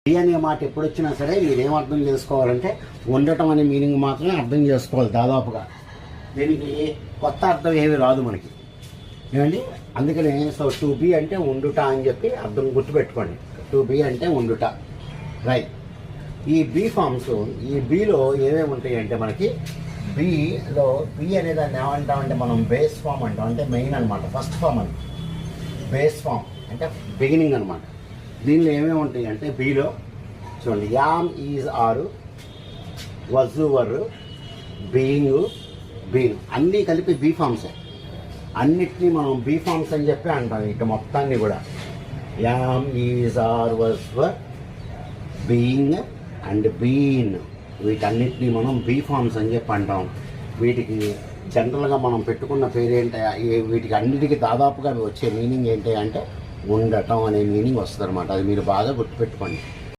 B అనే మాట ఎప్పుడు వచ్చినా సరే మీరు ఏం అర్థం చేసుకోవాలంటే ఉండటం అనే మీనింగ్ మాత్రమే అర్థం చేసుకోవాలి దాదాపుగా. దీనికి కొత్త అర్థం ఏమి రాదు మనకి, ఏమండి. అందుకనే సో టు బి అంటే ఉండుట అని చెప్పి అర్థం గుర్తుపెట్టుకోండి. టు బి అంటే ఉండుట, రైట్. ఈ బి ఫామ్స్, ఈ బిలో ఏమేమి ఉంటాయి అంటే మనకి బిలో బి అనే దాన్ని ఏమంటామంటే మనం బేస్ ఫామ్ అంటాం, అంటే మెయిన్ అనమాట, ఫస్ట్ ఫామ్ అని. బేస్ ఫామ్ అంటే బిగినింగ్ అనమాట. దీనిలో ఏమేమి ఉంటాయి అంటే బిలో చూడండి, యామ్, ఈజ్, ఆరు, వజ్, వర్, బీయింగ్, బీన్ అన్నీ కలిపి బీ ఫామ్సే. అన్నిటినీ మనం బీ ఫామ్స్ అని చెప్పి అంటాం. ఇక మొత్తాన్ని కూడా am, is, are, was, were, being and been, వీటన్నిటినీ మనం బీ ఫామ్స్ అని చెప్పి అంటాం. వీటికి జనరల్గా మనం పెట్టుకున్న పేరు ఏంటి, వీటికి అన్నిటికీ దాదాపుగా వచ్చే మీనింగ్ ఏంటి అంటే ఉండటం అనే మీనింగ్ వస్తుంది అనమాట. అది మీరు బాగా గుర్తుపెట్టుకోండి.